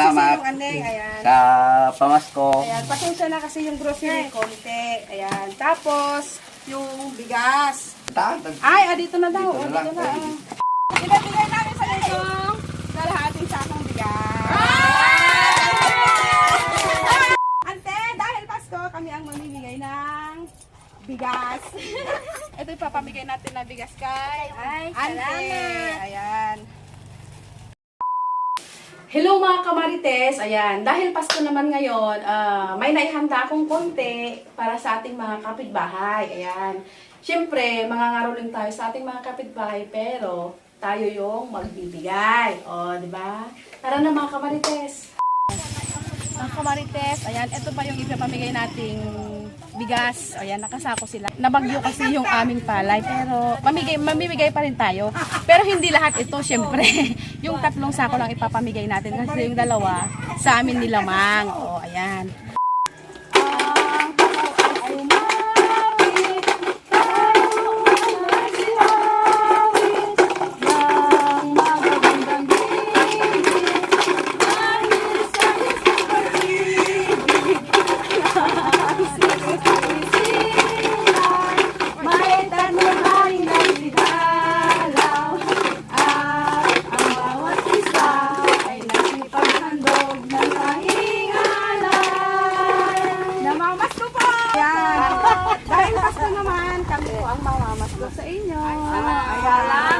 salamat yung aneng, ayan. sa pamasko. Ayan, pasensya na kasi yung grocery konti. Ayan, tapos yung bigas. Ay, dito na daw. Dito na lang. Dito na. Ibibigay namin sa lesong kalahating sakong bigas. Ante, dahil Pasko, kami ang mamimigay ng bigas. Ito yung papamigay natin na bigas kay Ante. Ayan. Hello mga kamarites! Ayan, dahil Pasko naman ngayon, may naihanda akong konti para sa ating mga kapitbahay. Ayan. Siyempre, mangangaroling tayo sa ating mga kapitbahay, pero tayo yung magbibigay. O, di ba? Tara na mga kamarites! Mga kamarites, ayan, ito pa yung ipapamigay nating bigas. Ayan, nakasako sila. Nabagyo kasi yung aming palay, pero mamimigay pa rin tayo. Pero hindi lahat ito, syempre. Yung 3 sako lang ipapamigay natin kasi yung 2 sa amin nilamang. O, ayan. Sa inyo. Salamat.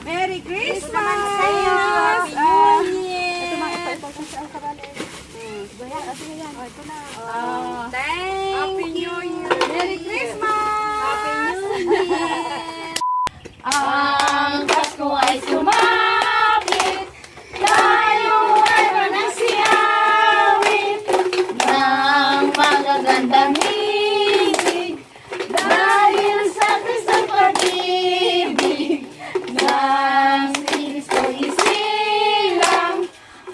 Merry Christmas sa iyo. Ito mga ito sa kabanin. Sige yan. Ito na. Thank you. Merry Christmas. Happy New Year. Ang Pasko ay sumapit, tayo ay manasiyawit ng magagandang higit dahil sa Kristong pag-ibig ng Kristo isilang.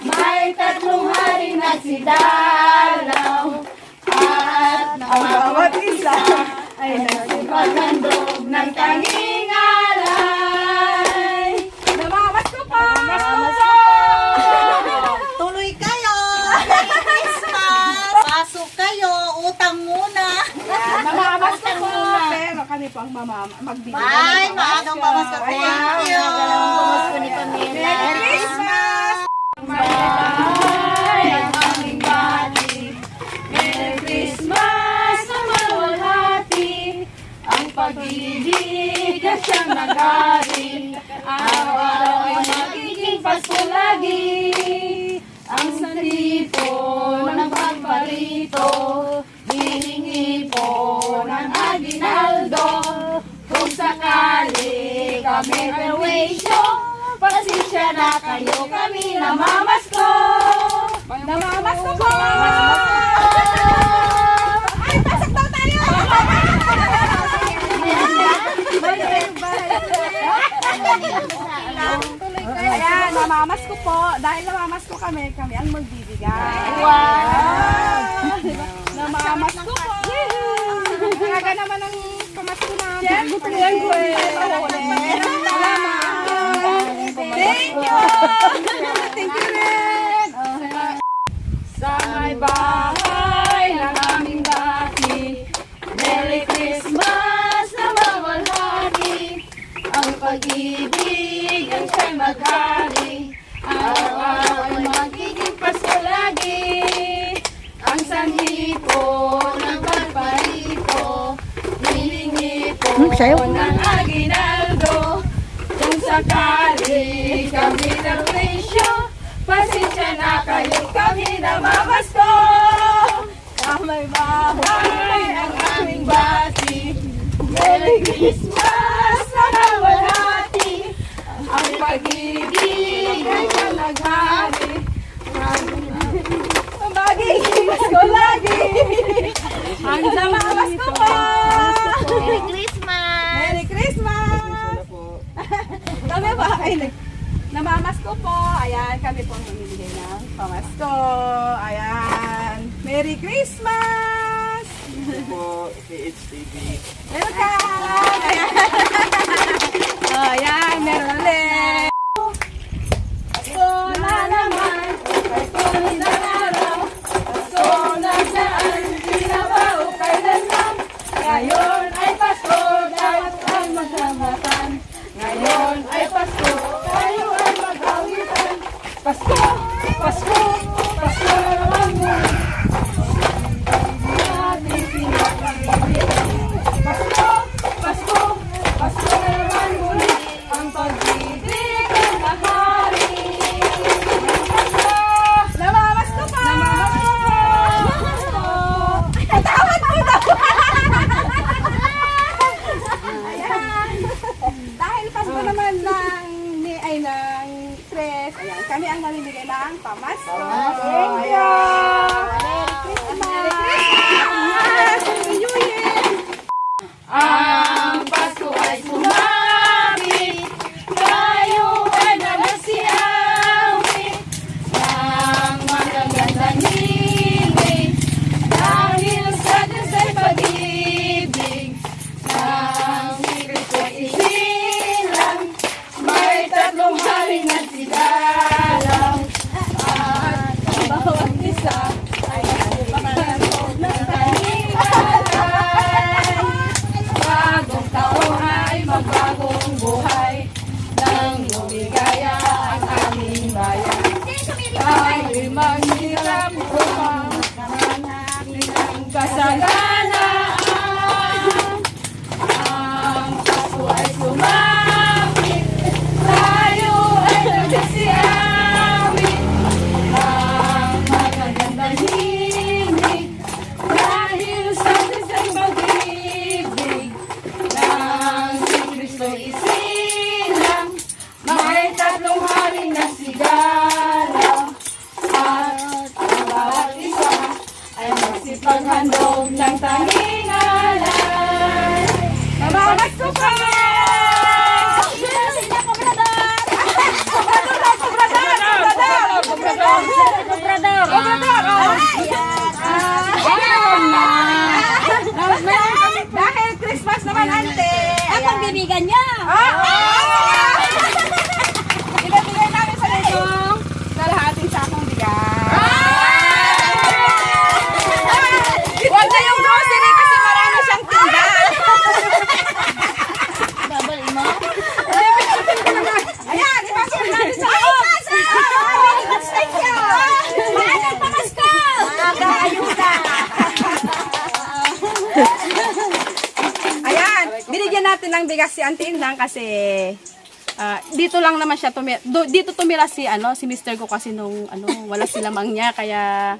May 3 hari nagsidalaw at ang bawat isa ay nagsipaghandog ng tanging alay. Namamas ko po! Tuloy kayo! Merry Christmas! Pasok kayo! Utang muna! Namamas ko po! Pero kami po ang magbibigay. Ay, maagang pamasko. Thank you! Dalawang pamasko ni Pamela. Merry Christmas! Ay, ang aming bati. Merry Christmas sa maluwalhati. Ang pag-ibig at siyang nag-ari. Araw-araw ay magiging Pasko lagi. Ang sandipo ng pagparito, hihingi po ng aginaldo. Kung sakali kami perwisyo, pasensya na kayo, kami namamasko. Namamas ko po! Ay, pasok daw tayo! Ayan, namamas ko po. Dahil namamas ko kami ang magbibigay. Wow! Diba? Namamas ko po. Kaga naman ang pamasko namin. Siyempre, yan ko eh. Salamat. Thank you. Thank you rin. Sa may bahay ng aming dati, Merry Christmas na mawalhati. Ang pag-ibig ang siya'y maghari. Araw-araw ay magiging Pasko lagi. Ang sanhi po ng pagparito, hihingi po ng aginaldo. Kung sakali kami ng presyo, pasensya na kayo, kami namamasko. Sa may bahay ang aming bati, Merry Christmas na nawalhati. Ang pag-ibig ay siyang naghari. Magiging Pasko lagi. Ang namamasko po. Merry Christmas! Merry Christmas! Kami ba? Ay, namamas ko po. Ayan, kami po ang mamimigay ng pamasko. Ayan. Merry Christmas! Ito po, PHTV. Welcome! Ayan. Ayan, meron ulit. Pasko na magandang araw. Pasko nagdaan, di na ba o kailanman? Ngayon ay Pasko, dapat ang maghamatan. Ngayon ay Pasko, tayo ay maghawitan. Pasko, Pasko, Pasko na naman muli. Ating pinapagibig. Pasko, Pasko, Pasko na naman muli. Ang pag-ibig ang bahari. Namamas ko pa! Namamas ko pa! Tawad ko na! Ayan. Dahil Pasko naman ng Tres, ayan, kami ang mamimigay ng pamasko. Thank you! Merry Christmas! Happy New Year! Ang Pasko ay sumapit, tayo ay nagasiawit ng magagandang himig, dahil sa Diyos ay pag-ibig, ng si Kristo isilang, may tatlong haring nagsigalang, at ang bawat isa ay nagpakalabog ng talingalay. Bagong taon ay magbagong buhay, nang lumigaya ang aming bayan. Tayo'y maghirap upang namin ang kasaganaan. Ang Pasko ay sumapit, tayo ay nagsisiawit ang magagandang himig, dahil sa Diyos ay pag-ibig, nang si Kristo isilang, may tatlong haring nagsigalang, at ang bawat isa ay magsipaghandog ng talingalay. Namamas ko pa! Dahil Christmas naman, ante. Ang pagbibigan niya. Ibibigay namin sa inyo kalahating sakong bigas. Huwag na yung grocery kasi marami siyang tinda. Babalik mo. Ayan, ipasok natin sa loob. Thank you. Maanong pamasko. Mag-aayuda. Ayan, binigyan natin ng bigas si Auntie Indang kasi dito lang naman siya dito tumira si si Mr. ko kasi nung wala sila mang niya, kaya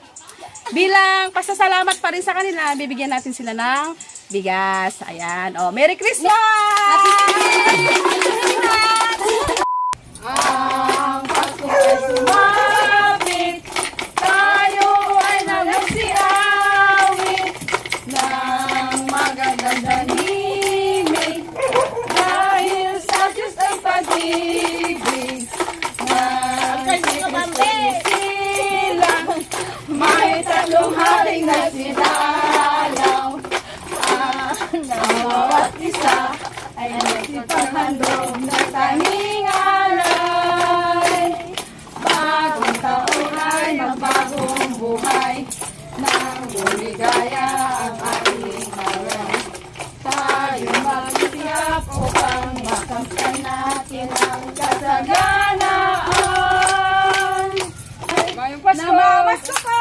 bilang pasasalamat pa rin sa kanila, bibigyan natin sila ng bigas. Ayan, Merry Christmas! Ang Pasko ay sumapit, tayo ay nagsiawit ng magagandang himig, dahil sa Diyos ay pag-ibig, ng si Kristo isilang, may tatlong haring nagsidalaw, ang bawat isa ay nagsipaghandog ng talingalay. Bagong taon ay magbagong buhay, nang lumigaya ang ating bayan. Tayo magtiyap upang makamtan natin ang kasaganaan. Ngayong Pasko! Namamas ko pa!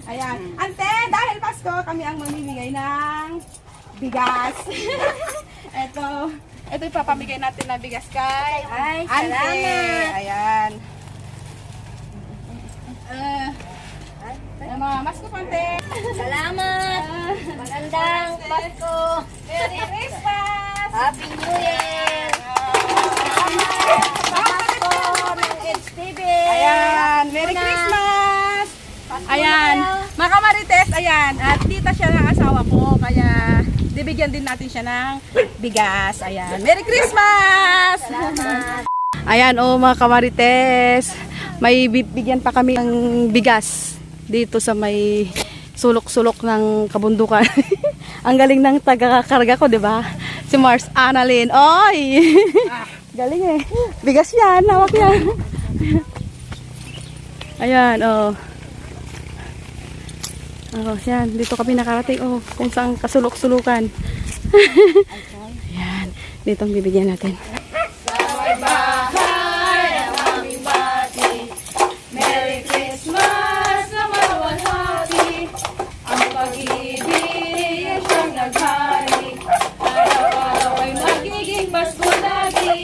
Ayan. Ante, dahil Pasko, kami ang mamimigay ng bigas. Ito ipapamigay natin na bigas kay Ay, Ante. salamat. Ayan. Namamas ko pa, Ante. Salamat. Magandang Pasko. Merry Christmas! Happy New Year. Pasko ng HTV. Ayan, Merry Christmas! Ayan, mga kamarites, ayan, at tita siya ng asawa ko, kaya bibigyan din natin siya ng bigas. Ayan, Merry Christmas! Salamat. Ayan, mga kamarites, may bibigyan pa kami ng bigas dito sa may sulok-sulok ng kabundukan. Ang galing ng taga-karga ko, di ba? Si Mars Annalyn. Oy! Galing eh. Bigas yan, hawak yan. Ayan, oh. Oh, yan. Dito kami nakarating. Oh, kung saan kasulok-sulukan. Ayan. Dito ang bibigyan natin. Merry Christmas na maluwalhati. Ang pag-ibig ay siyang naghari. Araw-araw ay magiging Pasko lagi.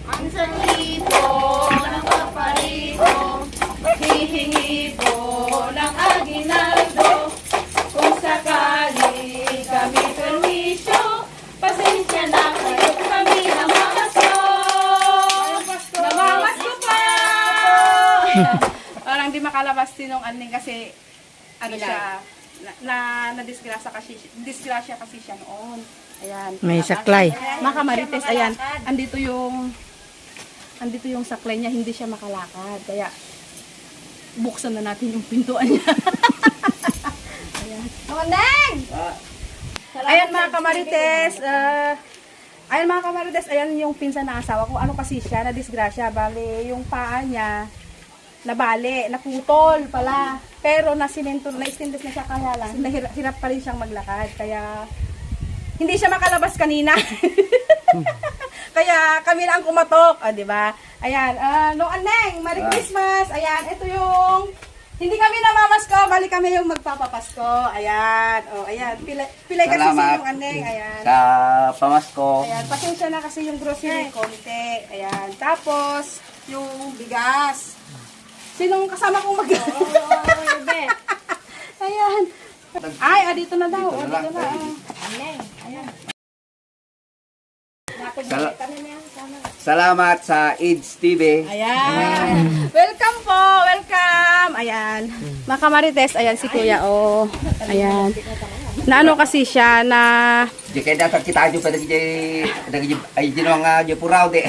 Ang sanlipo ng paparito, hihingi po ng aginaldo. Kung sakali kami permisyo, pasensya na kayo kami namamasko. Namamasko pa! Parang di makalabas sinong aning kasi ano siya, disgrasya kasi siya noon. Ayan. May saklay. Mga kamarites, ayan. Andito yung saklay niya, hindi siya makalakad. Kaya, buksan na natin yung pintuan niya. Ayan. Mamandang! Ayan mga kamarites, ayan yung pinsan na asawa ko. Ano kasi siya, na disgrasya. Bale, yung paa niya, nabali, naputol pala. Pero na-extended na siya kaya lang. Hirap pa rin siyang maglakad. Kaya, hindi siya makalabas kanina. Kaya kami lang kumatok, di ba? Ayan, no aneng, Merry Christmas. Ayan, ito yung hindi kami namamasko, bali kami yung magpapapasko. Ayan, oh, ayan. Pilay kasi Salamat yung aneng, ayan. sa pamasko. Ayan, pasensya na kasi yung grocery konti. Ayan, tapos yung bigas. Sinong kasama kong Ayan. Ay, dito na daw. Dito na Dito lang. na. Ayan. Salamat sa AIDS TV. Ayan. Welcome po. Welcome. Ayan. Mga kamarites, ayan si Kuya. Oh. Ayan. Na ano kasi siya na Di kaya dapat kita aja pada ay ginong aja puraw de.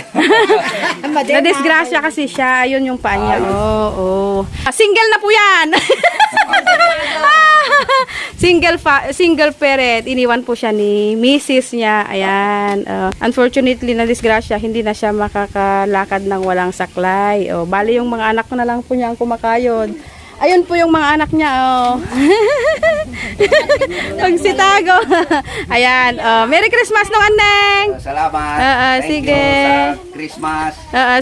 na disgrasya kasi siya. Ayun yung paa niya. Oh. Single na po yan. Single parent. Iniwan po siya ni Mrs. niya. Ayan. Unfortunately, na disgrasya, hindi na siya makakalakad ng walang saklay. Bali yung mga anak ko na lang po niya ang kumakayod. Ayun po yung mga anak niya. Pagsitago. Ayan. Merry Christmas nung aneng. Salamat. Thank sige. you sa Christmas.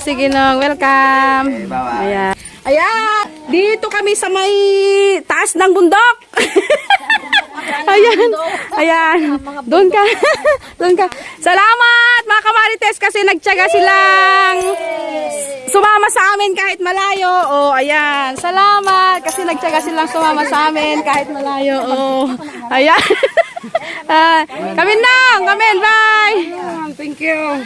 Sige nung. Welcome. Okay, bye-bye. Ayan. Ayan. Dito kami sa may taas ng bundok. Ayan. Ayan. Doon ka. Doon ka. Salamat mga kamarites kasi nagtiyaga silang sumama sa amin kahit malayo. Oh, ayan. Salamat kasi nagtiyaga silang sumama sa amin kahit malayo. Oh. Ayan. Kami na. Kami. Bye. Thank you.